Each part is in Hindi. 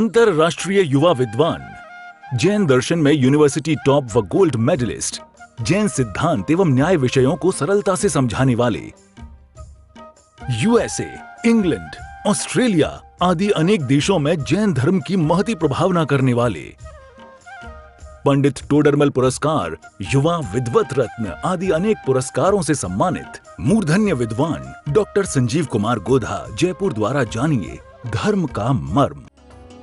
अंतरराष्ट्रीय युवा विद्वान, जैन दर्शन में यूनिवर्सिटी टॉप व गोल्ड मेडलिस्ट, जैन सिद्धांत एवं न्याय विषयों को सरलता से समझाने वाले, यूएसए, इंग्लैंड, ऑस्ट्रेलिया आदि अनेक देशों में जैन धर्म की महती प्रभावना करने वाले, पंडित टोडरमल पुरस्कार, युवा विद्वत रत्न आदि अनेक पुरस्कारों से सम्मानित मूर्धन्य विद्वान डॉक्टर संजीव कुमार गोधा जयपुर द्वारा जानिए धर्म का मर्म।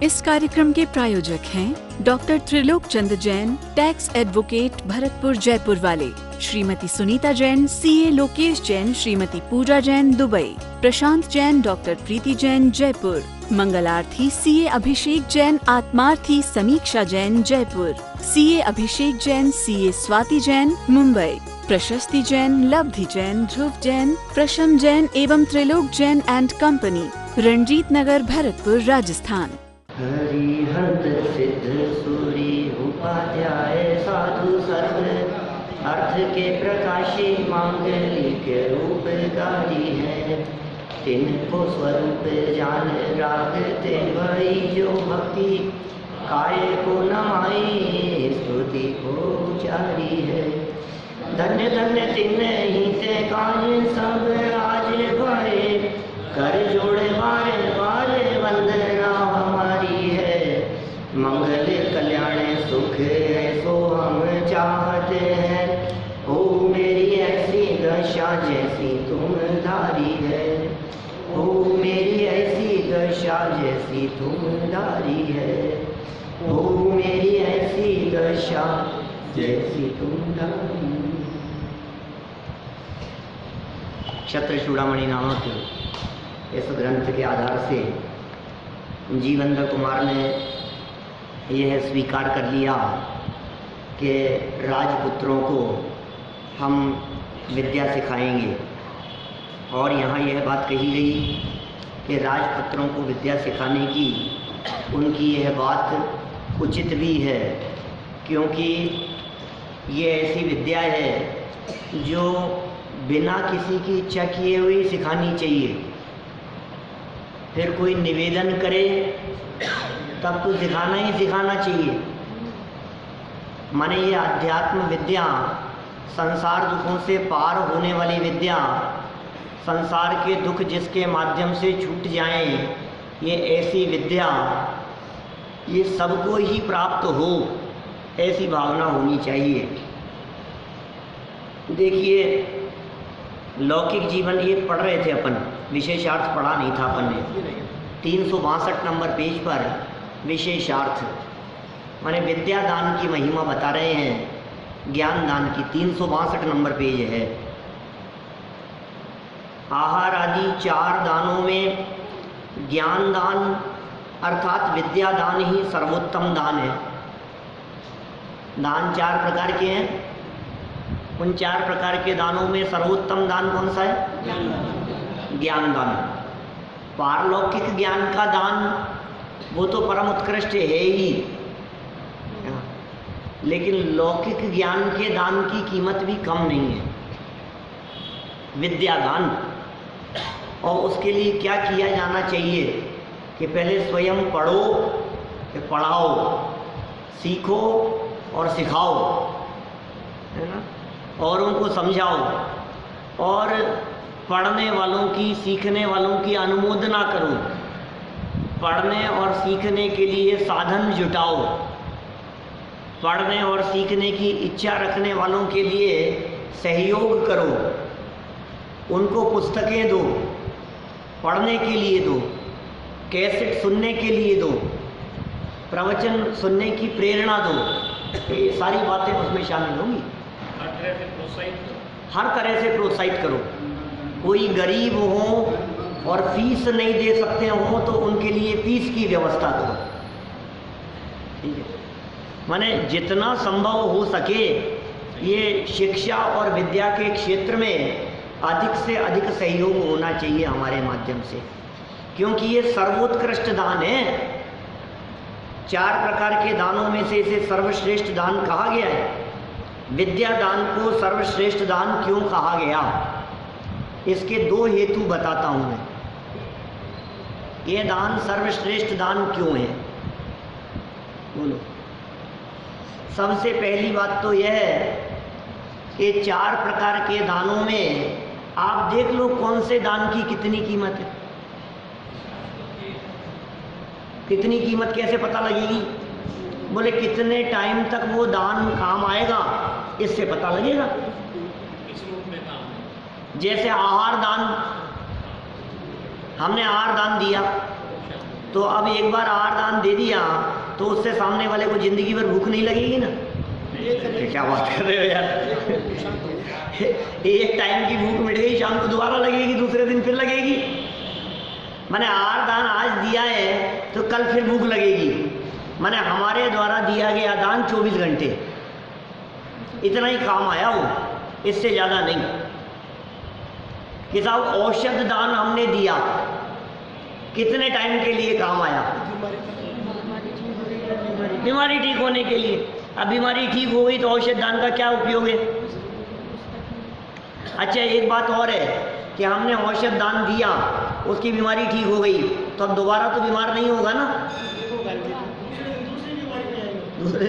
इस कार्यक्रम के प्रायोजक हैं doctor Trilok Chand Jain, tax advocate, Bharatpur Jaipur वाले, श्रीमती सुनीता जैन, सीए लोकेश जैन, श्रीमती पूजा जैन, दुबई, प्रशांत जैन, डॉक्टर प्रीति जैन, जयपुर, मंगलार्थी सीए अभिषेक जैन, आत्मार्थी समीक्षा जैन, जयपुर, सीए अभिषेक जैन, सीए स्वाति जैन, मुंबई, प्रशस्ति जैन, लब्धि जैन, ध्रुव जैन, प्रशम जैन एवं त्रिलोक जैन एंड कंपनी, रणजीत नगर, भरतपुर, राजस्थान। हरिहंत सिद्ध सूरी उपाध्याय साधु सर्व अर्थ के प्रकाशी मांगलिक रूप गारी है। तिनको स्वरूप जान रागते भई जो भक्ति, काय को नमाई स्तुति को जारी है। धन्य धन्य तिन ही ते काज सब आज भये, कर जोड़े वारे वारे वंदना हमारी है। मंगल कल्याण सुख ऐसो हम चाहते हैं, हो मेरी ऐसी दशा जैसी तुम धारी है। हो मेरी ऐसी दशा जैसी तुम धारी है। हो मेरी ऐसी दशा जैसी तुम धारी है। क्षत्र चूड़ामणि नामक इस ग्रंथ के आधार से जीवेंद्र कुमार ने यह स्वीकार कर लिया कि राजपुत्रों को हम विद्या सिखाएंगे, और यहाँ यह बात कही गई कि राजपुत्रों को विद्या सिखाने की उनकी यह बात उचित भी है, क्योंकि ये ऐसी विद्या है जो बिना किसी की इच्छा किए हुए सिखानी चाहिए। फिर कोई निवेदन करे तब तो सिखाना ही सिखाना चाहिए। माने ये अध्यात्म विद्या, संसार दुखों से पार होने वाली विद्या, संसार के दुख जिसके माध्यम से छूट जाएं, ये ऐसी विद्या ये सबको ही प्राप्त हो, ऐसी भावना होनी चाहिए। देखिए, लौकिक जीवन ये पढ़ रहे थे अपन, विशेषार्थ पढ़ा नहीं था अपन ने। 362 नंबर पेज पर विशेषार्थ माने विद्या दान की महिमा बता रहे हैं, ज्ञान दान की। 362 नंबर पेज है। आहार आदि 4 दानों में ज्ञान दान अर्थात विद्या दान ही सर्वोत्तम दान है। दान 4 प्रकार के हैं। उन 4 प्रकार के दानों में सर्वोत्तम दान कौन सा है? ज्ञान दान। पारलौकिक ज्ञान का दान वो तो परम उत्कृष्ट है ही, लेकिन लौकिक ज्ञान के दान की कीमत भी कम नहीं है, विद्या दान। और उसके लिए क्या किया जाना चाहिए कि पहले स्वयं पढ़ो, फिर पढ़ाओ, सीखो और सिखाओ, है ना, और उनको समझाओ, और पढ़ने वालों की, सीखने वालों की अनुमोदना करो। पढ़ने और सीखने के लिए साधन जुटाओ। पढ़ने और सीखने की इच्छा रखने वालों के लिए सहयोग करो। उनको पुस्तकें दो, पढ़ने के लिए दो, कैसेट सुनने के लिए दो, प्रवचन सुनने की प्रेरणा दो। ये सारी बातें उसमें शामिल होंगी। हर तरह से प्रोत्साहित करो। कोई गरीब हो और फीस नहीं दे सकते हो तो उनके लिए फीस की व्यवस्था करो। ठीक है, माने जितना संभव हो सके ये शिक्षा और विद्या के क्षेत्र में अधिक से अधिक सहयोग होना चाहिए हमारे माध्यम से, क्योंकि ये सर्वोत्कृष्ट दान है। 4 प्रकार के दानों में से इसे सर्वश्रेष्ठ दान कहा गया है। विद्या दान को सर्वश्रेष्ठ दान क्यों कहा गया, इसके 2 हेतु बताता हूं मैं। ये दान सर्वश्रेष्ठ दान क्यों है। बोलो। सबसे पहली बात तो यह है कि 4 प्रकार के दानों में आप देख लो कौन से दान की कितनी कीमत है। कितनी कीमत कैसे पता लगेगी? बोले कितने टाइम तक वो दान काम आएगा, इससे पता लगेगा। जैसे आहार दान, हमने आहार दान दिया तो अब एक बार आहार दान दे दिया तो उससे सामने वाले को जिंदगी भर भूख नहीं लगेगी ना। क्या बात कर रहे हो यार। एक टाइम की भूख मिट गई, शाम को दोबारा लगेगी, दूसरे दिन फिर लगेगी। मैंने आहार दान आज दिया है तो कल फिर भूख लगेगी। मैंने हमारे द्वारा दिया गया दान 24 घंटे, इतना ही काम आया वो, इससे ज़्यादा नहीं। कि साहब औषध दान हमने दिया, कितने टाइम के लिए काम आया? बीमारी ठीक होने के लिए। अब बीमारी ठीक हो गई तो औषध दान का क्या उपयोग है? अच्छा एक बात और है कि हमने औषध दान दिया, उसकी बीमारी ठीक हो गई तो अब दोबारा तो बीमार नहीं होगा ना,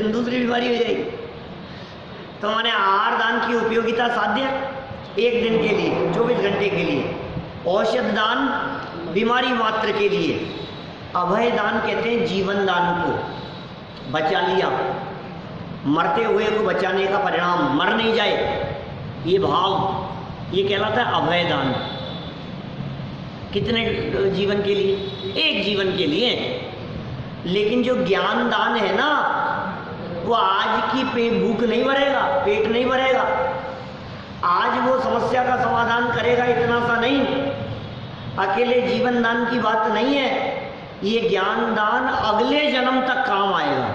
दूसरी बीमारी हो जाएगी। तो मैंने आहार दान की उपयोगिता साध्य 1 दिन के लिए, 24 घंटे के लिए। औषध दान बीमारी मात्र के लिए। अभय दान कहते हैं जीवन दान को, बचा लिया, मरते हुए को बचाने का परिणाम, मर नहीं जाए ये भाव, ये कहलाता है अभय दान। कितने जीवन के लिए? 1 जीवन के लिए। लेकिन जो ज्ञान दान है ना, वो आज की भूख नहीं भरेगा, पेट नहीं भरेगा, आज वो समस्या का समाधान करेगा, इतना सा नहीं। अकेले जीवन दान की बात नहीं है, ये ज्ञान दान अगले जन्म तक काम आएगा,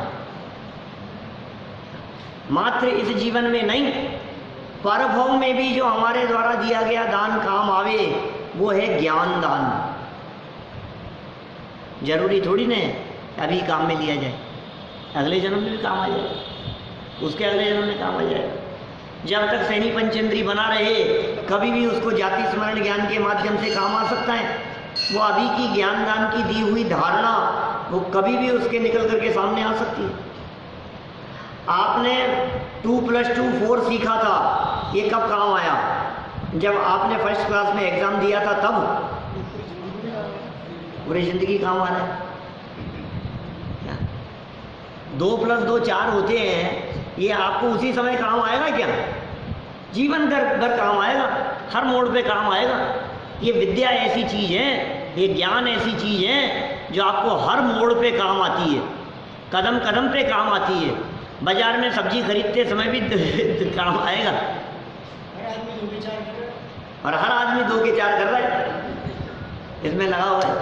मात्र इस जीवन में नहीं, परभव में भी जो हमारे द्वारा दिया गया दान काम आवे, वो है ज्ञान दान। जरूरी थोड़ी ना अभी काम में लिया जाए, अगले जन्म में भी काम आ जाए, उसके अगले जन्म में काम आ जाएगा। जब तक सैनी पंचेंद्री बना रहे, कभी भी उसको जाति स्मरण ज्ञान के माध्यम से काम आ सकता है। वो अभी की ज्ञान दान की दी हुई धारणा, वो कभी भी उसके निकल करके सामने आ सकती है। आपने 2 + 2 4 सीखा था, ये कब काम आया? जब आपने फर्स्ट क्लास में एग्जाम दिया था, तब पूरी जिंदगी काम आ रहा है। 2 + 2 4 होते हैं, ये आपको उसी समय काम आएगा क्या? जीवन भर काम आएगा, हर मोड़ पे काम आएगा। ये विद्या ऐसी चीज़ है, ये ज्ञान ऐसी चीज़ है जो आपको हर मोड़ पे काम आती है, कदम कदम पे काम आती है। बाजार में सब्जी खरीदते समय भी काम आएगा, और हर आदमी 2 के 4 कर रहा है, इसमें लगा हुआ है।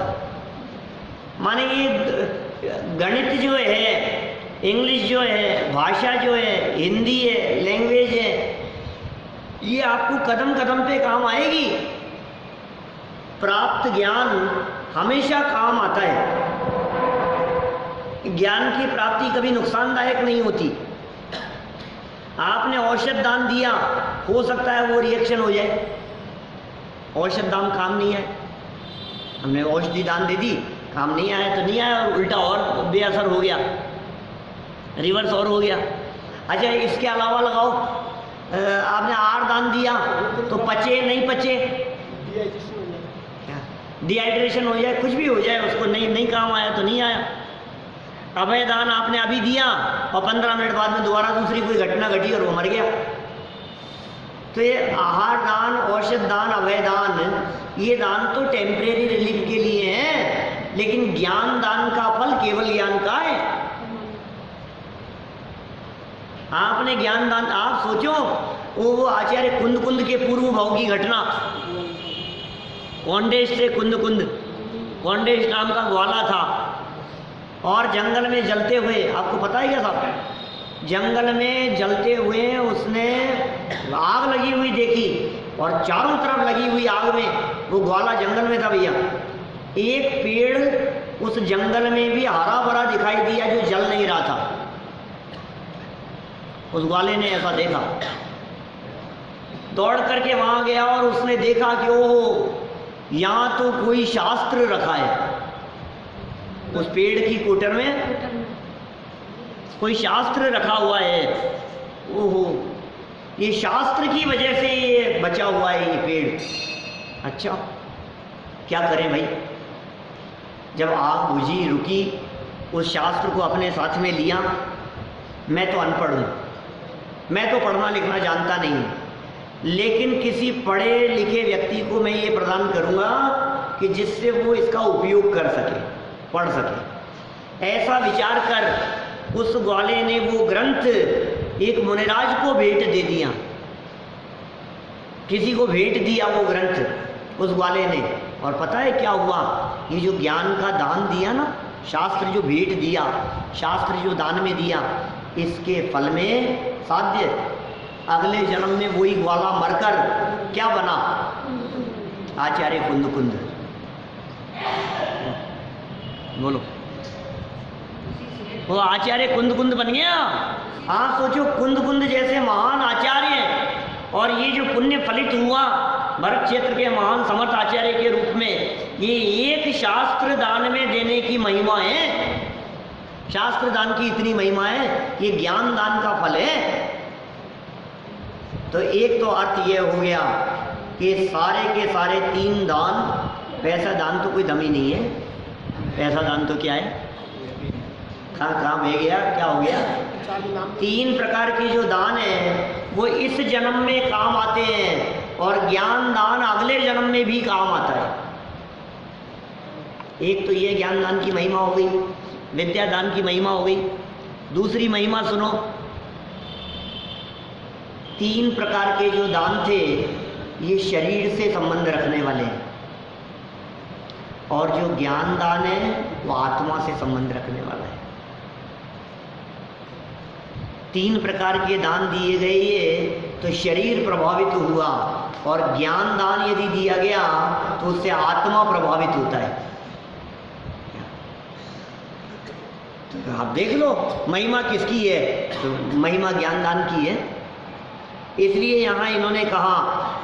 माने ये गणित जो है, इंग्लिश जो है, भाषा जो है, हिंदी है, लैंग्वेज है, ये आपको कदम कदम पे काम आएगी। प्राप्त ज्ञान हमेशा काम आता है। ज्ञान की प्राप्ति कभी नुकसानदायक नहीं होती। आपने औषध दान दिया, हो सकता है वो रिएक्शन हो जाए, औषध दान काम नहीं आए। हमने औषधि दान दे दी, काम नहीं आया तो नहीं आया, और उल्टा और बेअसर हो गया, रिवर्स और हो गया। अच्छा इसके अलावा लगाओ, आपने आहार दान दिया तो पचे नहीं पचे, डिहाइड्रेशन हो जाए, कुछ भी हो जाए, उसको नहीं काम आया तो नहीं आया। अभय दान आपने अभी दिया और 15 मिनट बाद में दोबारा दूसरी कोई घटना घटी और वो मर गया। तो ये आहार दान, औषध दान, अभय दान, ये दान तो टेम्परेरी रिलीफ के लिए है, लेकिन ज्ञान दान का फल केवल ज्ञान का है। आपने ज्ञान दान, आप सोचो वो आचार्य कुंद के पूर्व भाव की घटना, कौंडेश से कुंद, कौंडेश नाम का ग्वाला था और जंगल में जलते हुए, आपको पता है क्या साहब, जंगल में जलते हुए उसने आग लगी हुई देखी और चारों तरफ लगी हुई आग में वो ग्वाला जंगल में था भैया। एक पेड़ उस जंगल में भी हरा भरा दिखाई दिया जो जल नहीं रहा था। उस ग्वाले ने ऐसा देखा, दौड़ करके वहां गया और उसने देखा कि ओह, यहाँ तो कोई शास्त्र रखा है उस पेड़ की कोटर में। कोई शास्त्र रखा हुआ है, ओहो ये शास्त्र की वजह से ये बचा हुआ है ये पेड़। अच्छा क्या करें भाई, जब आग बुझी रुकी, उस शास्त्र को अपने साथ में लिया। मैं तो अनपढ़ हूँ, मैं तो पढ़ना लिखना जानता नहीं हूँ, लेकिन किसी पढ़े लिखे व्यक्ति को मैं ये प्रदान करूँगा कि जिससे वो इसका उपयोग कर सके, पढ़ सके। ऐसा विचार कर उस ग्वाले ने वो ग्रंथ एक मुनिराज को भेंट दे दिया, किसी को भेंट दिया वो ग्रंथ उस ग्वाले ने। और पता है क्या हुआ, ये जो ज्ञान का दान दिया ना, शास्त्र जो भेंट दिया, शास्त्र जो दान में दिया, इसके फल में साध्य अगले जन्म में वही ग्वाला मरकर क्या बना, आचार्य कुंद कुंद। बोलो, वो आचार्य कुंद कुंद बन गया। हाँ सोचो, कुंद कुंद जैसे महान आचार्य, और ये जो पुण्य फलित हुआ भरत क्षेत्र के महान समर्थ आचार्य के रूप में, ये एक शास्त्र दान में देने की महिमा है। शास्त्र दान की इतनी महिमा है, ये ज्ञान दान का फल है। तो एक तो अर्थ ये हो गया कि सारे के सारे तीन दान, पैसा दान तो कोई दम ही नहीं है, पैसा दान तो क्या है, कहाँ बह गया, क्या हो गया। तीन प्रकार के जो दान है वो इस जन्म में काम आते हैं, और ज्ञान दान अगले जन्म में भी काम आता है। एक तो ये ज्ञान दान की महिमा हो गई, विद्या दान की महिमा हो गई। दूसरी महिमा सुनो, तीन प्रकार के जो दान थे ये शरीर से संबंध रखने वाले हैं, और जो ज्ञान दान है वो आत्मा से संबंध रखने वाला है। तीन प्रकार के दान दिए गए ये तो शरीर प्रभावित हुआ, और ज्ञान दान यदि दिया गया तो उससे आत्मा प्रभावित होता है। तो आप देख लो महिमा किसकी है, तो महिमा ज्ञान दान की है। इसलिए यहाँ इन्होंने कहा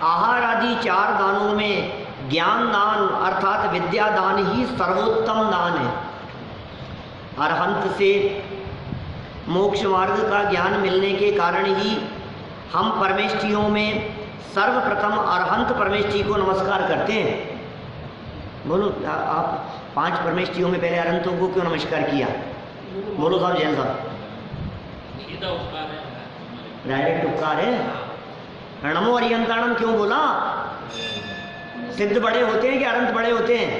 आहार आदि चार दानों में ज्ञान दान अर्थात विद्या दान ही सर्वोत्तम दान है। अरहंत से मोक्ष मार्ग का ज्ञान मिलने के कारण ही हम परमेष्ठियों में सर्वप्रथम अरहंत परमेष्ठी को नमस्कार करते हैं। बोलो आप 5 परमेष्ठियों में पहले अरहंतों को क्यों नमस्कार किया? बोलो साहब, जैन साहब। डायरेक्ट उपकार है। नमो अरिहंताणम क्यों बोला? सिद्ध बड़े होते हैं कि अरहंत बड़े होते हैं?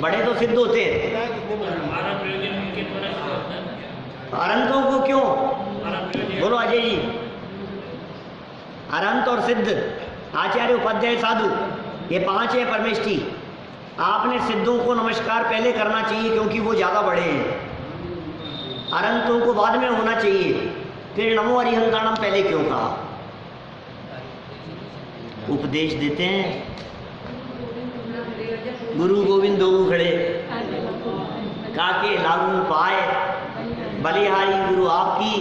बड़े तो सिद्ध होते हैं, अरहंतों को क्यों? बोलो अजय जी। अरहंत और सिद्ध, आचार्य, उपाध्याय, साधु, ये 5 है परमेष्ठी। आपने सिद्धों को नमस्कार पहले करना चाहिए क्योंकि वो ज़्यादा बड़े हैं, अरहंतों को बाद में होना चाहिए। फिर नमो अरिहंताणम पहले क्यों कहा? उपदेश देते हैं, गुरु गोविंद दो खड़े काके लागू पाए, बलिहारी गुरु आपकी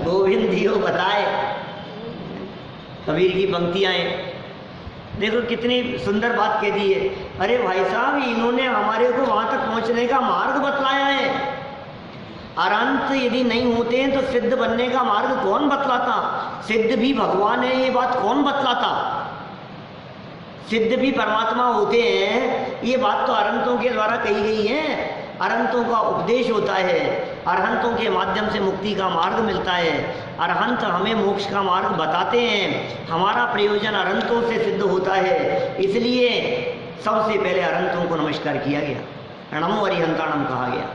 गोविंद दियो बताए। कबीर की पंक्तियाँ हैं, देखो कितनी सुंदर बात कह दी है। अरे भाई साहब, इन्होंने हमारे को वहाँ तक पहुँचने का मार्ग बतलाया है। अरहंत यदि नहीं होते हैं तो सिद्ध बनने का मार्ग कौन बतलाता? सिद्ध भी भगवान है ये बात कौन बतलाता? सिद्ध भी परमात्मा होते हैं ये बात तो अरहंतों के द्वारा कही गई है। अरहंतों का उपदेश होता है, अरहंतों के माध्यम से मुक्ति का मार्ग मिलता है। अरहंत हमें मोक्ष का मार्ग बताते हैं, हमारा प्रयोजन अरहंतों से सिद्ध होता है। इसलिए सबसे पहले अरहंतों को नमस्कार किया गया, नमो अरिहंताणम कहा गया।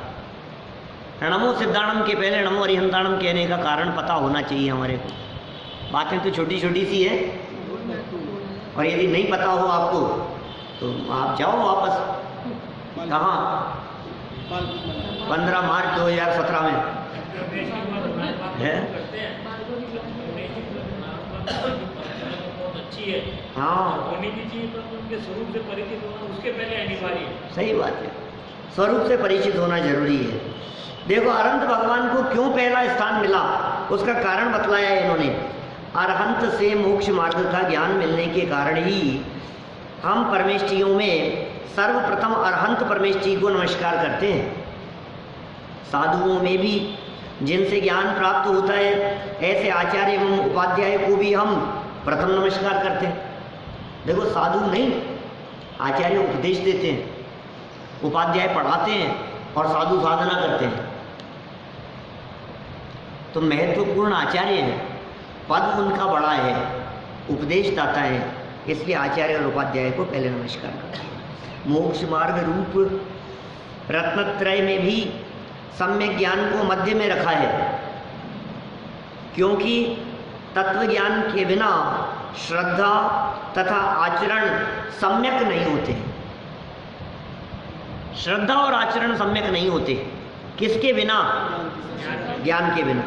नमो सिद्धाणम के पहले नमो अरिहंताणम कहने का कारण पता होना चाहिए हमारे को। बातें तो छोटी छोटी सी है, और यदि नहीं पता हो आपको तो आप जाओ वापस। कहाँ? 15 मार्च 2017 में है। हाँ, स्वरूप से परिचित होना उसके पहले अनिवार्य है। सही बात है, स्वरूप से परिचित होना जरूरी है। देखो अरहंत भगवान को क्यों पहला स्थान मिला, उसका कारण बतलाया है इन्होंने। अरहंत से मोक्ष मार्ग का ज्ञान मिलने के कारण ही हम परमेष्ठियों में सर्वप्रथम अरहंत परमेष्ठी को नमस्कार करते हैं। साधुओं में भी जिनसे ज्ञान प्राप्त होता है, ऐसे आचार्य एवं उपाध्याय को भी हम प्रथम नमस्कार करते हैं। देखो, साधु नहीं, आचार्य उपदेश देते हैं, उपाध्याय पढ़ाते हैं और साधु साधना करते हैं। तो महत्वपूर्ण आचार्य है, पद उनका बड़ा है, उपदेशदाता है, इसलिए आचार्य और उपाध्याय को पहले नमस्कार करते हैं। मोक्ष मार्ग रूप रत्नत्रय में भी सम्यक ज्ञान को मध्य में रखा है, क्योंकि तत्व ज्ञान के बिना श्रद्धा तथा आचरण सम्यक नहीं होते। श्रद्धा और आचरण सम्यक नहीं होते, किसके बिना? ज्ञान के बिना।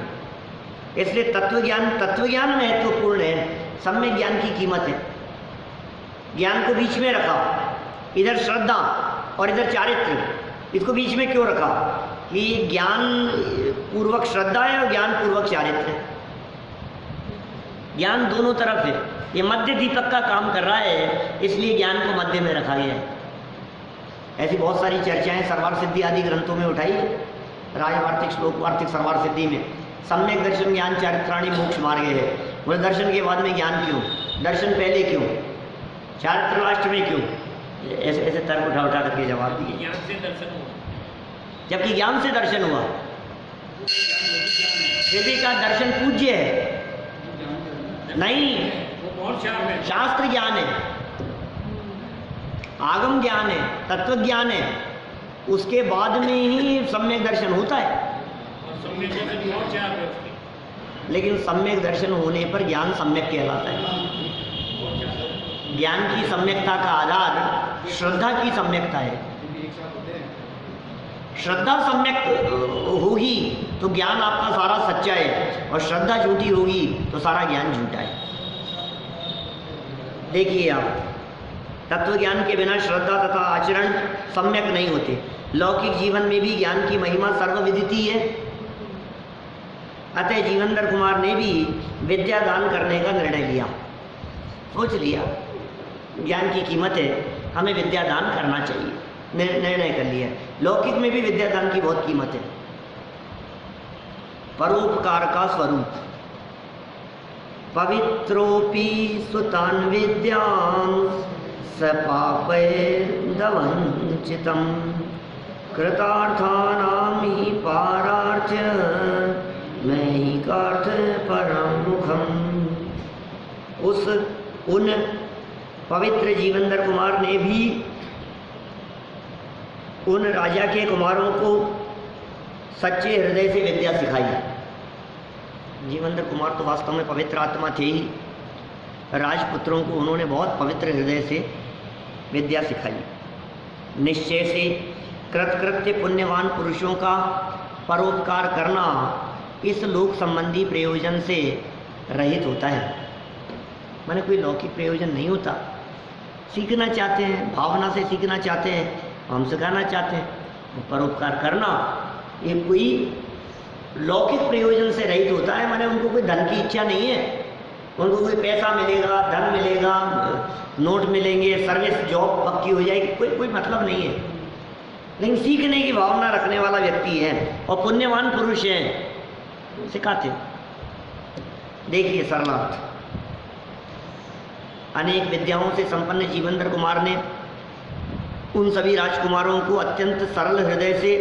इसलिए तत्व ज्ञान महत्वपूर्ण है, सम्यक ज्ञान की कीमत है। ज्ञान को बीच में रखा, इधर श्रद्धा और इधर चारित्र, इसको बीच में क्यों रखा? कि ज्ञान पूर्वक श्रद्धा है और ज्ञान पूर्वक चारित्र है। ज्ञान दोनों तरफ है, ये मध्य दीपक का काम कर रहा है, इसलिए ज्ञान को मध्य में रखा गया है। ऐसी बहुत सारी चर्चाएं सर्वार्थ सिद्धि आदि ग्रंथों में उठाई, राजवार्तिक, श्लोकवार्तिक, सर्वार्थ सिद्धि में सम्यक दर्शन ज्ञान चारित्राणि मोक्ष मार्ग है। बोले दर्शन के बाद में ज्ञान क्यों? दर्शन पहले क्यों? चारित्र लास्ट में क्यों? ऐसे ऐसे तर्क उठा करके जवाब दिए। ज्ञान से दर्शन हुआ, जबकि ज्ञान से दर्शन हुआ। देवी का दर्शन पूज्य है नहीं, वो बहुत शार्प है। शास्त्र ज्ञान है, आगम ज्ञान है, तत्व ज्ञान है, उसके बाद में ही सम्यक दर्शन होता है। और सम्यक दर्शन बहुत शार्प है उसकी। लेकिन सम्यक दर्शन होने पर ज्ञान सम्यक कहलाता है। ज्ञान की सम्यकता का आधार श्रद्धा की सम्यकता है। श्रद्धा सम्यक होगी तो ज्ञान आपका सारा सच्चा है, और श्रद्धा झूठी होगी तो सारा ज्ञान झूठा है। देखिए आप, तत्व ज्ञान के बिना श्रद्धा तथा आचरण सम्यक नहीं होते। लौकिक जीवन में भी ज्ञान की महिमा सर्वविदिती है। अतः जीवनधर कुमार ने भी विद्या दान करने का निर्णय लिया, सोच लिया ज्ञान की कीमत है, हमें विद्या दान करना चाहिए, निर्णय कर लिया। लौकिक में भी विद्या दान की बहुत कीमत है। परोपकार का स्वरूप, पवित्रोपि सुतान विद्यां सपापैर्दवंचितं कृतार्थानां हि पारार्च नैकार्थ परम मुखम। उन पवित्र जीवनधर कुमार ने भी उन राजा के कुमारों को सच्चे हृदय से विद्या सिखाई। जीवनधर कुमार तो वास्तव में पवित्र आत्मा थे ही। राजपुत्रों को उन्होंने बहुत पवित्र हृदय से विद्या सिखाई। निश्चय से कृतकृत्य पुण्यवान पुरुषों का परोपकार करना इस लोक संबंधी प्रयोजन से रहित होता है। माने कोई लौकिक प्रयोजन नहीं होता। सीखना चाहते हैं, भावना से सीखना चाहते हैं, हम सिखाना चाहते हैं। परोपकार करना ये कोई लौकिक प्रयोजन से रहित होता है। माने उनको कोई धन की इच्छा नहीं है, उनको कोई पैसा मिलेगा, धन मिलेगा, नोट मिलेंगे, सर्विस जॉब पक्की हो जाएगी, कोई मतलब नहीं है। लेकिन सीखने की भावना रखने वाला व्यक्ति है और पुण्यवान पुरुष है, सिखाते। देखिए सरलार्थ, अनेक विद्याओं से संपन्न जीवनधर कुमार ने उन सभी राजकुमारों को अत्यंत सरल हृदय से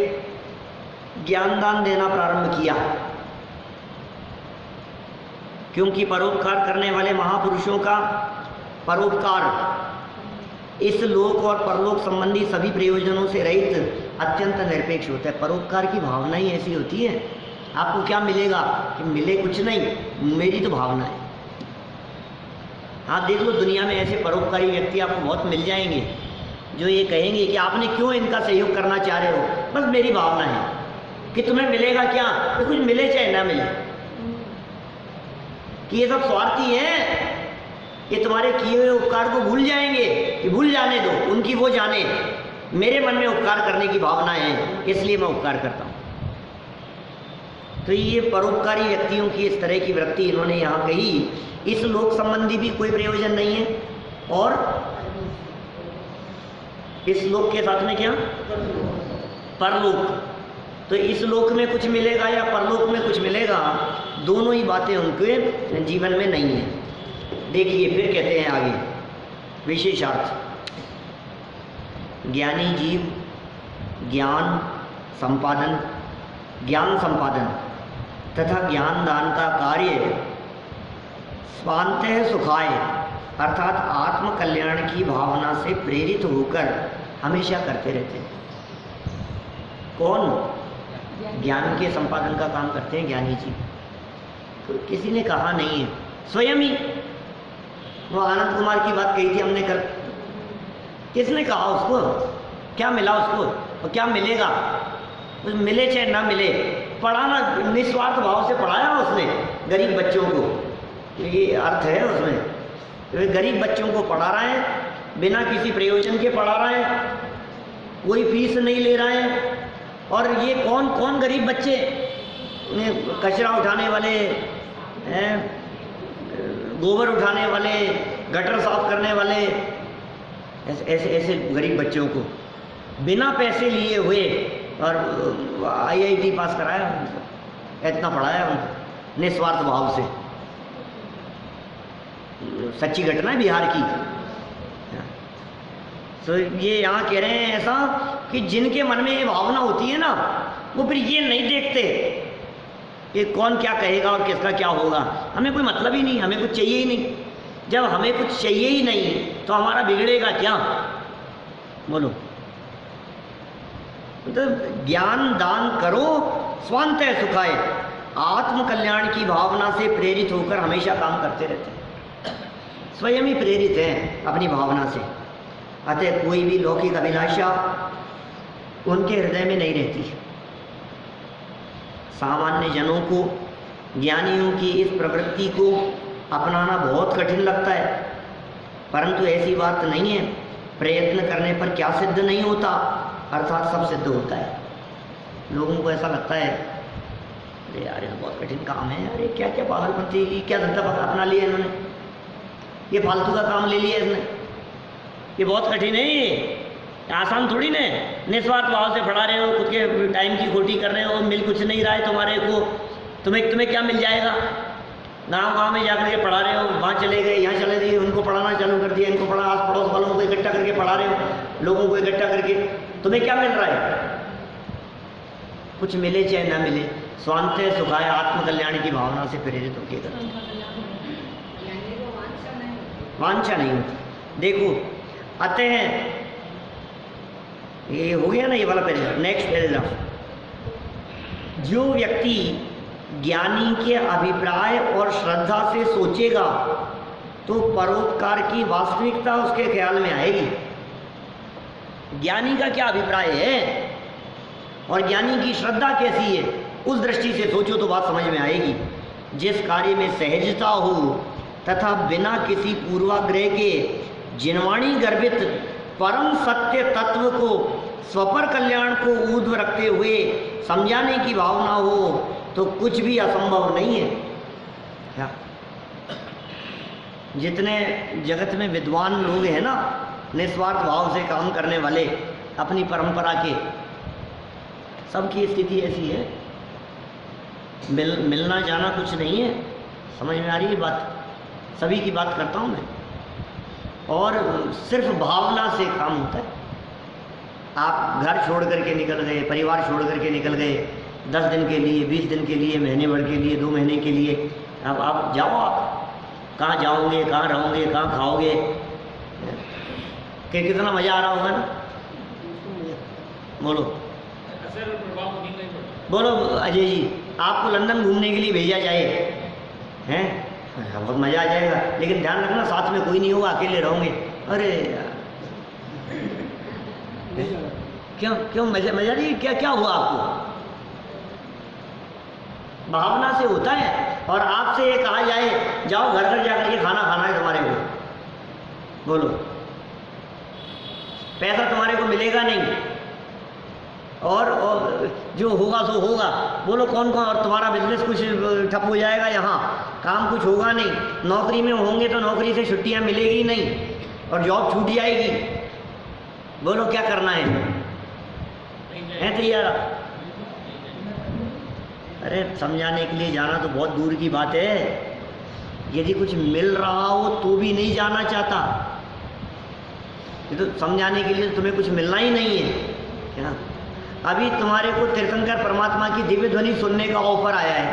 ज्ञानदान देना प्रारंभ किया, क्योंकि परोपकार करने वाले महापुरुषों का परोपकार इस लोक और परलोक संबंधी सभी प्रयोजनों से रहित अत्यंत निरपेक्ष होता है। परोपकार की भावना ही ऐसी होती है। आपको क्या मिलेगा कि मिले कुछ नहीं, मेरी तो भावना है। हाँ देख लो, दुनिया में ऐसे परोपकारी व्यक्ति आपको बहुत मिल जाएंगे जो ये कहेंगे कि आपने क्यों इनका सहयोग करना चाह रहे हो, बस मेरी भावना है कि तुम्हें मिलेगा क्या, तो कुछ मिले चाहे ना मिले, कि ये सब स्वार्थी हैं, ये तुम्हारे किए हुए उपकार को भूल जाएंगे, कि भूल जाने दो, उनकी वो जाने, मेरे मन में उपकार करने की भावना है, इसलिए मैं उपकार करता हूँ। तो ये परोपकारी व्यक्तियों की इस तरह की वृत्ति इन्होंने यहाँ कही। इस लोक संबंधी भी कोई प्रयोजन नहीं है, और इस लोक के साथ में क्या, परलोक, तो इस लोक में कुछ मिलेगा या परलोक में कुछ मिलेगा, दोनों ही बातें उनके जीवन में नहीं है। देखिए फिर कहते हैं आगे विशेषार्थ, ज्ञानी जीव ज्ञान संपादन तथा ज्ञान दान का कार्य स्वांतः सुखाय अर्थात आत्म कल्याण की भावना से प्रेरित होकर हमेशा करते रहते हैं। कौन? ज्ञान के संपादन का काम करते हैं ज्ञानी जी। तो किसी ने कहा नहीं है, स्वयं ही। वो आनंद कुमार की बात कही थी हमने कल, किसने कहा उसको? क्या मिला उसको और क्या मिलेगा? मिले चाहे ना मिले, पढ़ाना निस्वार्थ भाव से पढ़ाया उसने गरीब बच्चों को, ये अर्थ है उसमें। तो गरीब बच्चों को पढ़ा रहा है, बिना किसी प्रयोजन के पढ़ा रहा है, कोई फीस नहीं ले रहा है। और ये कौन कौन गरीब बच्चे? कचरा उठाने वाले, गोबर उठाने वाले, गटर साफ करने वाले, ऐसे गरीब बच्चों को बिना पैसे लिए हुए और IIT पास कराया उनको, इतना पढ़ाया उनको निस्वार्थ भाव से। सच्ची घटना है बिहार की। तो ये यहाँ कह रहे हैं ऐसा कि जिनके मन में ये भावना होती है ना, वो फिर ये नहीं देखते कि कौन क्या कहेगा और किसका क्या होगा। हमें कोई मतलब ही नहीं, हमें कुछ चाहिए ही नहीं। जब हमें कुछ चाहिए ही नहीं तो हमारा बिगड़ेगा क्या? बोलो। तो ज्ञान दान करो स्वांतः सुखाय, आत्म कल्याण की भावना से प्रेरित होकर हमेशा काम करते रहते हैं, स्वयं ही प्रेरित हैं अपनी भावना से। अतः कोई भी लौकिक अभिलाषा उनके हृदय में नहीं रहती। सामान्य जनों को ज्ञानियों की इस प्रवृत्ति को अपनाना बहुत कठिन लगता है, परंतु ऐसी बात नहीं है। प्रयत्न करने पर क्या सिद्ध नहीं होता, अर्थात सब सिद्ध होता है। लोगों को ऐसा लगता है अरे यार ये तो बहुत कठिन काम है, अरे क्या क्या पागलपंथी की क्या धंधा अपना लिया इन्होंने, ये फालतू का काम ले लिया इसने, ये बहुत कठिन है, ये आसान थोड़ी ना। निस्वार्थ भाव से पढ़ा रहे हो, खुद के टाइम की खोटी कर रहे हो, मिल कुछ नहीं रहा है तुम्हारे को, तुम्हें क्या मिल जाएगा? गांव में जाकर के पढ़ा रहे हो, वहाँ चले गए, यहाँ चले गए, उनको पढ़ाना चालू कर दिया, इनको पढ़ा, आस पड़ोस वालों को इकट्ठा करके पढ़ा रहे हो, लोगों को इकट्ठा करके, तुम्हें क्या मिल रहा है? कुछ मिले चाहे ना मिले, स्वांतः सुखाय आत्म कल्याण की भावना से प्रेरित होकर करते हैं, वांछा नहीं होती। देखो अतः ये हो गया ना ये वाला पैराग्राफ। नेक्स्ट पैराग्राफ, जो व्यक्ति ज्ञानी के अभिप्राय और श्रद्धा से सोचेगा तो परोपकार की वास्तविकता उसके ख्याल में आएगी। ज्ञानी का क्या अभिप्राय है और ज्ञानी की श्रद्धा कैसी है, उस दृष्टि से सोचो तो बात समझ में आएगी। जिस कार्य में सहजता हो तथा बिना किसी पूर्वाग्रह के जिनवाणी गर्भित परम सत्य तत्व को स्वपर कल्याण को ऊर्ध्व रखते हुए समझाने की भावना हो तो कुछ भी असंभव नहीं है। क्या जितने जगत में विद्वान लोग हैं ना, निस्वार्थ भाव से काम करने वाले अपनी परंपरा के, सबकी स्थिति ऐसी है। मिलना जाना कुछ नहीं है, समझ में आ रही है बात? सभी की बात करता हूँ मैं। और सिर्फ भावना से काम होता है। आप घर छोड़ करके निकल गए, परिवार छोड़ करके निकल गए, 10 दिन के लिए, 20 दिन के लिए, महीने भर के लिए, 2 महीने के लिए, अब आप जाओ, आप कहाँ जाओगे, कहाँ रहोगे, कहाँ खाओगे, कि कितना मज़ा आ रहा होगा ना? बोलो बोलो अजय जी, आपको लंदन घूमने के लिए भेजा जाए, हैं, बहुत मज़ा आ जाएगा, लेकिन ध्यान रखना साथ में कोई नहीं होगा, अकेले रहोगे। अरे क्यों मजा नहीं? क्या हुआ आपको? भावना से होता है। और आपसे ये कहा जाए जाओ घर घर जाकर के खाना खाना है तुम्हारे को, बोलो, पैसा तुम्हारे को मिलेगा नहीं, और जो होगा सो होगा, बोलो कौन कौन, और तुम्हारा बिजनेस कुछ ठप हो जाएगा, यहाँ काम कुछ होगा नहीं, नौकरी में होंगे तो नौकरी से छुट्टियाँ मिलेगी नहीं और जॉब छूट जाएगी, बोलो क्या करना है तैयार? अरे समझाने के लिए जाना तो बहुत दूर की बात है, यदि कुछ मिल रहा हो तो भी नहीं जाना चाहता। ये तो समझाने के लिए तुम्हें कुछ मिलना ही नहीं है क्या? अभी तुम्हारे को तीर्थंकर परमात्मा की दिव्य ध्वनि सुनने का ऑफर आया है,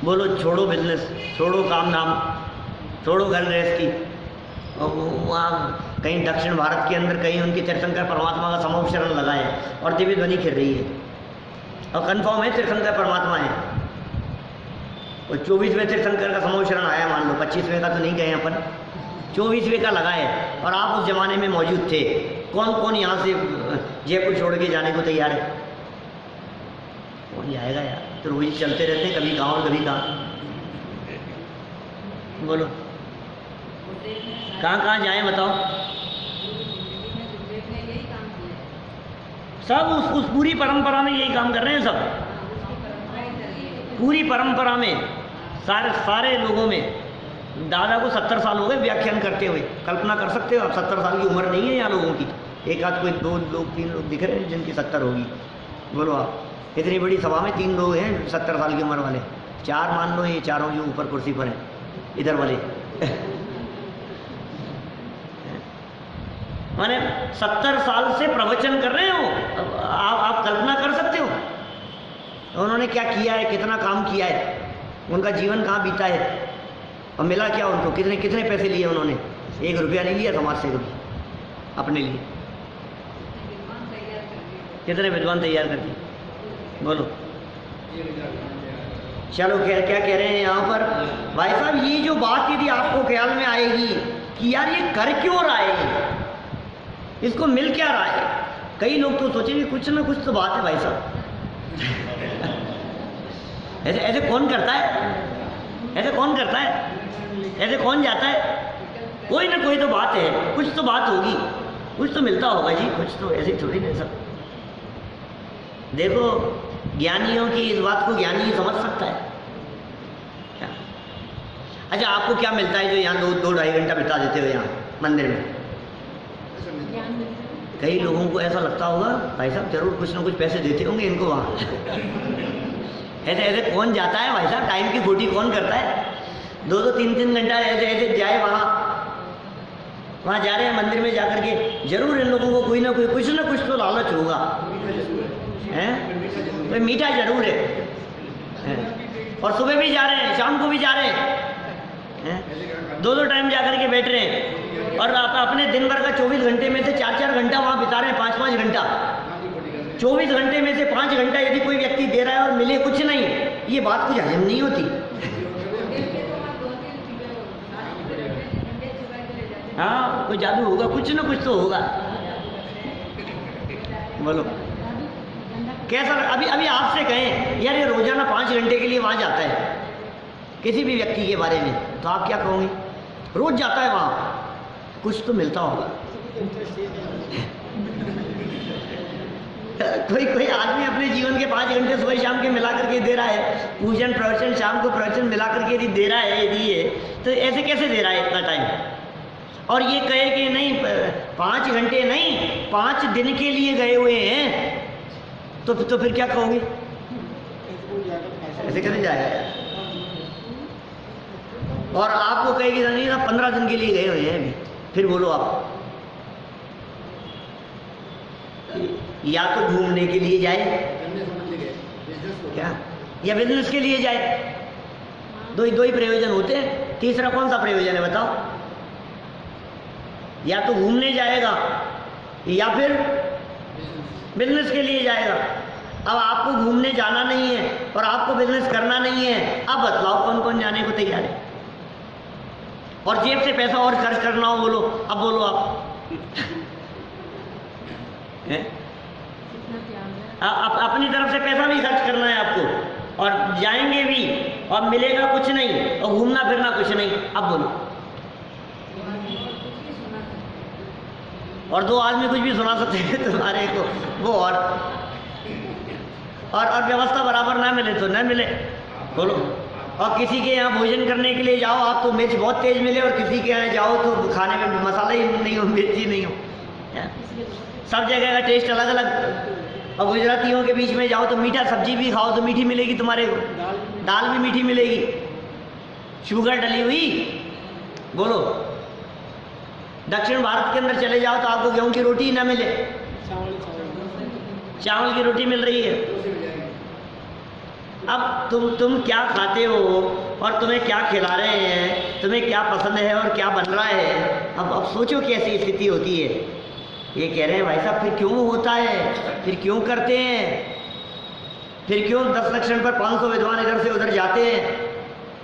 बोलो छोड़ो बिजनेस, छोड़ो काम धाम, छोड़ो घर गृहस्थी, और वहाँ कहीं दक्षिण भारत के अंदर कहीं उनके तीर्थंकर परमात्मा का समोपशरण लगा है और दिव्य ध्वनि खिल रही है, और कंफर्म है तीर्थंकर परमात्मा है। और 24वें तीर्थंकर का समोपशरण आया, मान लो 25वें का तो नहीं गए अपन, 24वें का लगा है, और आप उस जमाने में मौजूद थे। कौन कौन यहाँ से जयपुर छोड़ के जाने को तैयार है? कौन जाएगा यार? तो रोज चलते रहते हैं, कभी कहाँ और कभी कहाँ। बोलो कहाँ कहाँ जाएं बताओ? सब उस पूरी परंपरा में यही काम कर रहे हैं सब, पूरी परंपरा में सारे लोगों में। दादा को 70 साल हो गए व्याख्यान करते हुए, कल्पना कर सकते हो आप? 70 साल की उम्र नहीं है यहाँ लोगों की। एक आध कोई 2 लोग 3 लोग दिख रहे हैं जिनकी 70 होगी। बोलो आप, इतनी बड़ी सभा में 3 लोग हैं 70 साल की उम्र वाले, 4 मान लो, ये चारों जो ऊपर कुर्सी पर हैं इधर वाले माने 70 साल से प्रवचन कर रहे हो। आप कल्पना कर सकते हो उन्होंने क्या किया है, कितना काम किया है, उनका जीवन कहाँ बीता है, और मिला क्या उनको? कितने पैसे लिए उन्होंने? 1 रुपया नहीं लिया समाज से कभी अपने लिए। कितने विद्वान तैयार कर दिए? बोलो। चलो क्या क्या कह रहे हैं यहाँ पर भाई साहब? ये जो बात यदि आपको ख्याल में आएगी कि यार ये कर क्यों रहा है, इसको मिल क्या रहा है, कई लोग तो सोचेंगे कुछ ना कुछ तो बात है भाई साहब। ऐसे कौन करता है? ऐसे कौन करता है? ऐसे कौन जाता है? कोई ना कोई तो बात है, कुछ तो बात होगी, कुछ तो मिलता होगा जी, कुछ तो ऐसे थोड़ी नहीं सब। देखो ज्ञानियों की इस बात को ज्ञानी समझ सकता है क्या? अच्छा आपको क्या मिलता है जो यहाँ 2-2.5 घंटा बिता देते हो यहाँ मंदिर में? कई लोगों को ऐसा लगता होगा भाई साहब जरूर कुछ ना कुछ पैसे देते होंगे इनको वहाँ। ऐसे कौन जाता है भाई साहब? टाइम की खोटी कौन करता है? 2-2, 3-3 घंटा ऐसे जाए वहाँ जा रहे हैं मंदिर में जाकर के, जरूर इन लोगों को कोई ना कोई कुछ ना कुछ तो लालच होगा, हैं? तो मीठा जरूर है। और सुबह भी जा रहे हैं, शाम को भी जा रहे हैं, 2-2 टाइम जा कर के बैठ रहे हैं, और अपने दिन भर का 24 घंटे में से 4-4 घंटा वहाँ बिता रहे हैं, 5-5 घंटा। 24 घंटे में से 5 घंटा यदि कोई व्यक्ति दे रहा है और मिले कुछ नहीं, ये बात कुछ हजम नहीं होती। हाँ कोई जादू होगा, कुछ ना कुछ तो होगा। बोलो कैसा? अभी आपसे कहें यार ये रोजाना 5 घंटे के लिए वहाँ जाता है किसी भी व्यक्ति के बारे में, तो आप क्या कहोगे? रोज जाता है वहाँ, कुछ तो मिलता होगा। कोई आदमी अपने जीवन के 5 घंटे सुबह शाम के मिला करके दे रहा है, पूजन प्रवचन शाम को प्रवचन मिला करके यदि दे रहा है, यदि ये तो ऐसे कैसे दे रहा है इतना टाइम? और ये कहे कि नहीं 5 घंटे नहीं 5 दिन के लिए गए हुए हैं, तो फिर क्या कहोगे? ऐसे कैसे जाएगा यार? और आपको कहेगी नहीं ना 15 दिन के लिए गए हुए हैं अभी, फिर बोलो आप या तो घूमने के लिए जाए क्या, या बिजनेस के लिए जाए? दो ही प्रयोजन होते हैं, तीसरा कौन सा प्रयोजन है बताओ? या तो घूमने जाएगा या फिर बिजनेस के लिए जाएगा। अब आपको घूमने जाना नहीं है और आपको बिजनेस करना नहीं है, अब बतलाओ कौन कौन जाने को तैयार है? और जेब से पैसा और खर्च करना हो बोलो, अब बोलो आप अपनी तरफ से पैसा भी खर्च करना है आपको, और जाएंगे भी और मिलेगा कुछ नहीं, और घूमना फिरना कुछ नहीं, अब बोलो। और 2 आदमी कुछ भी सुना सकते हैं तुम्हारे को, वो और व्यवस्था बराबर ना मिले तो ना मिले, बोलो। और किसी के यहाँ भोजन करने के लिए जाओ आप तो मिर्च बहुत तेज मिले, और किसी के यहाँ जाओ तो खाने में मसाला ही नहीं हो, मिर्च ही नहीं हो, सब जगह का टेस्ट अलग अलग और गुजरातियों के बीच में जाओ तो मीठा सब्जी भी खाओ तो मीठी मिलेगी तुम्हारे को, दाल भी मीठी मिलेगी, शुगर डली हुई। बोलो, दक्षिण भारत के अंदर चले जाओ तो आपको गेहूं की रोटी ही ना मिले, चावल की रोटी मिल रही है। अब तुम क्या खाते हो और तुम्हें क्या खिला रहे हैं, तुम्हें क्या पसंद है और क्या बन रहा है। अब सोचो कैसी स्थिति होती है। ये कह रहे हैं भाई साहब फिर क्यों होता है, फिर क्यों करते हैं, फिर क्यों 10 लक्षण पर 500 विद्वान इधर से उधर जाते हैं,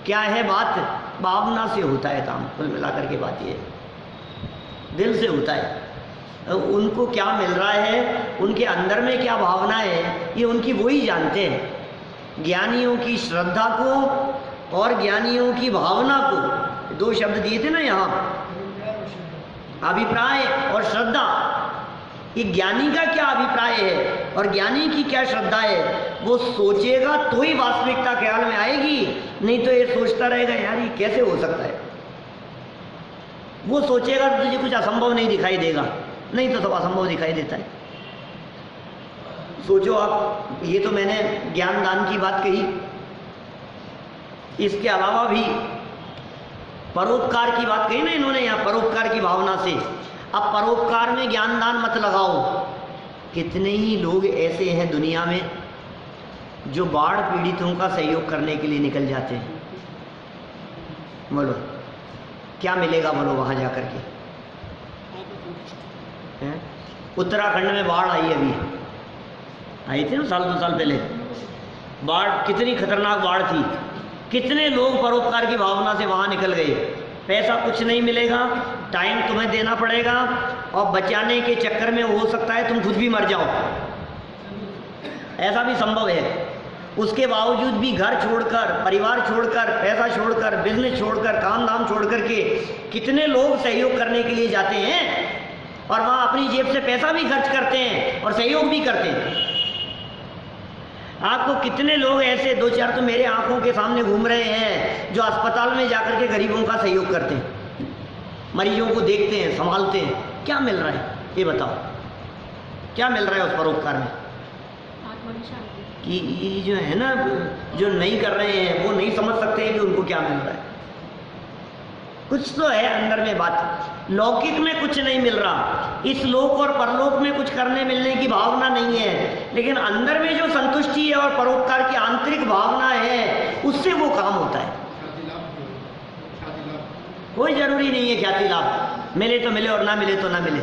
क्या है बात। भावना से होता है काम, कुल मिलाकर के बात ये दिल से होता है। उनको क्या मिल रहा है, उनके अंदर में क्या भावना है, ये उनकी वो ही जानते हैं। ज्ञानियों की श्रद्धा को और ज्ञानियों की भावना को, 2 शब्द दिए थे ना यहाँ, अभिप्राय और श्रद्धा। ये ज्ञानी का क्या अभिप्राय है और ज्ञानी की क्या श्रद्धा है, वो सोचेगा तो ही वास्तविकता ख्याल में आएगी, नहीं तो ये सोचता रहेगा यार ये कैसे हो सकता है। वो सोचेगा तो तुझे कुछ असंभव नहीं दिखाई देगा, नहीं तो सब असंभव दिखाई देता है। सोचो आप, ये तो मैंने ज्ञान दान की बात कही, इसके अलावा भी परोपकार की बात कही ना इन्होंने यहाँ, परोपकार की भावना से। अब परोपकार में ज्ञान दान मत लगाओ। कितने ही लोग ऐसे हैं दुनिया में जो बाढ़ पीड़ितों का सहयोग करने के लिए निकल जाते हैं। बोलो क्या मिलेगा, बोलो वहाँ जाकर के। उत्तराखंड में बाढ़ आई, अभी आई थी ना, 1-2 साल पहले बाढ़, कितनी खतरनाक बाढ़ थी। कितने लोग परोपकार की भावना से वहाँ निकल गए। पैसा कुछ नहीं मिलेगा, टाइम तुम्हें देना पड़ेगा, और बचाने के चक्कर में हो सकता है तुम खुद भी मर जाओ, ऐसा भी संभव है। उसके बावजूद भी घर छोड़कर, परिवार छोड़कर, पैसा छोड़कर, बिजनेस छोड़कर, काम धाम छोड़कर के कितने लोग सहयोग करने के लिए जाते हैं, और वहाँ अपनी जेब से पैसा भी खर्च करते हैं और सहयोग भी करते हैं। आपको कितने लोग ऐसे 2-4 तो मेरे आंखों के सामने घूम रहे हैं जो अस्पताल में जाकर के गरीबों का सहयोग करते हैं, मरीजों को देखते हैं, संभालते हैं। क्या मिल रहा है ये बताओ, क्या मिल रहा है उस परोपकार में? कि ये जो है ना, जो नहीं कर रहे हैं वो नहीं समझ सकते कि उनको क्या मिल रहा है। कुछ तो है अंदर में बात, लौकिक में कुछ नहीं मिल रहा, इस लोक और परलोक में कुछ करने मिलने की भावना नहीं है, लेकिन अंदर में जो संतुष्टि है और परोपकार की आंतरिक भावना है, उससे वो काम होता है। कोई जरूरी नहीं है ख्याति लाभ, मिले तो मिले और ना मिले तो ना मिले।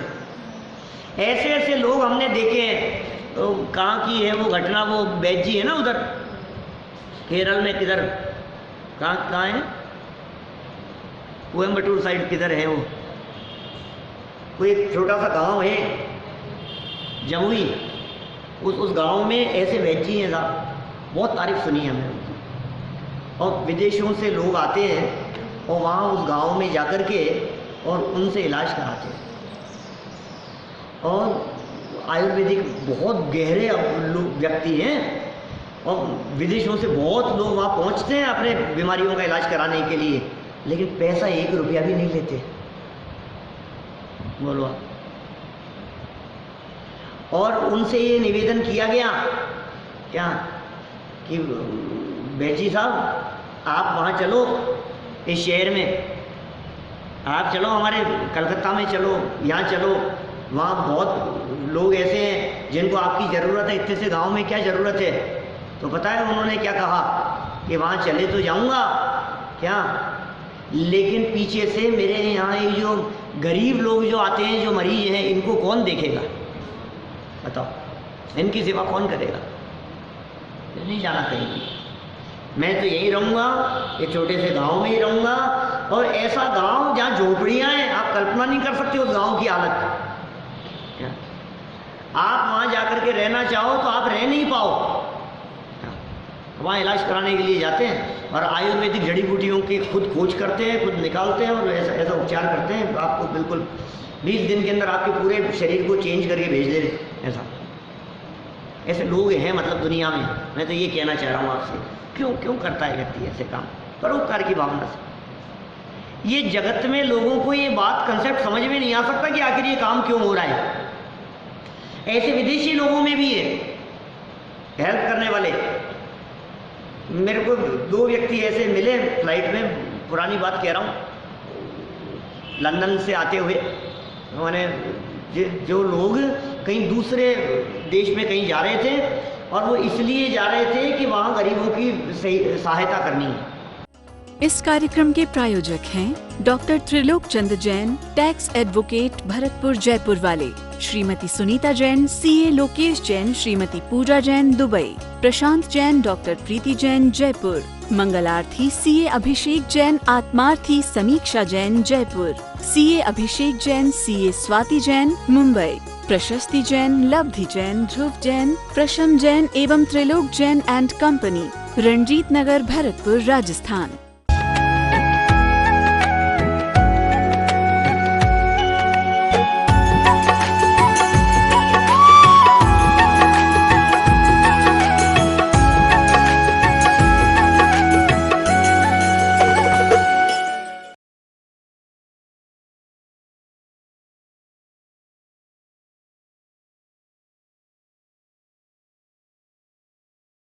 ऐसे ऐसे लोग हमने देखे हैं। तो कहाँ की है वो घटना, वो बैजी है ना उधर केरल में, किधर कहाँ है, कोयम्बटूर साइड किधर है वो, कोई एक छोटा सा गांव है जमुई, उस गांव में ऐसे वैजी हैं साहब, बहुत तारीफ सुनी है हमने। और विदेशों से लोग आते हैं और वहाँ उस गांव में जाकर के और उनसे इलाज कराते हैं। और आयुर्वेदिक बहुत गहरे व्यक्ति हैं, और विदेशों से बहुत लोग वहाँ पहुँचते हैं अपने बीमारियों का इलाज कराने के लिए, लेकिन पैसा 1 रुपया भी नहीं लेते। बोलो। और उनसे ये निवेदन किया गया क्या कि बैजी साहब आप वहाँ चलो, इस शहर में आप चलो, हमारे कलकत्ता में चलो, यहाँ चलो, वहाँ बहुत लोग ऐसे हैं जिनको आपकी ज़रूरत है, इतने से गांव में क्या ज़रूरत है। तो पता है उन्होंने क्या कहा कि वहाँ चले तो जाऊँगा क्या, लेकिन पीछे से मेरे यहाँ ये जो गरीब लोग जो आते हैं, जो मरीज हैं, इनको कौन देखेगा बताओ, इनकी सेवा कौन करेगा। नहीं जाना कहीं भी, मैं तो यहीं रहूँगा, एक छोटे से गांव में ही रहूँगा। और ऐसा गांव जहाँ झोपड़ियाँ हैं, आप कल्पना नहीं कर सकते उस गांव की हालत। आप वहाँ जाकर के रहना चाहो तो आप रह नहीं पाओ। वहाँ इलाज कराने के लिए जाते हैं और आयुर्वेदिक जड़ी बूटियों की खुद खोज करते हैं, खुद निकालते हैं और ऐसा उपचार करते हैं। आपको बिल्कुल 20 दिन के अंदर आपके पूरे शरीर को चेंज करके भेज दे रहे। ऐसे लोग हैं मतलब दुनिया में। मैं तो ये कहना चाह रहा हूँ आपसे, क्यों करता है व्यक्ति ऐसे काम परोपकार की भावना से। ये जगत में लोगों को ये बात कंसेप्ट समझ में नहीं आ सकता कि आखिर ये काम क्यों हो रहा है। ऐसे विदेशी लोगों में भी है हेल्प करने वाले मेरे को 2 व्यक्ति ऐसे मिले फ्लाइट में, पुरानी बात कह रहा हूँ, लंदन से आते हुए। उन्होंने जो लोग कहीं दूसरे देश में कहीं जा रहे थे और वो इसलिए जा रहे थे कि वहाँ गरीबों की सहायता करनी है। इस कार्यक्रम के प्रायोजक हैं doctor Trilok Chand Jain, tax advocate, Bharatpur Jaipur वाले, श्रीमती सुनीता जैन, सीए लोकेश जैन, श्रीमती पूजा जैन, दुबई, प्रशांत जैन, डॉक्टर प्रीति जैन, जयपुर, मंगलार्थी सीए अभिषेक जैन, आत्मार्थी समीक्षा जैन, जयपुर, सीए अभिषेक जैन, सीए स्वाति जैन, मुंबई, प्रशस्ति जैन, लब्धि जैन, ध्रुव जैन, प्रशम जैन एवं Trilok Jain and company, Ranjit Nagar, Bharatpur, Rajasthan.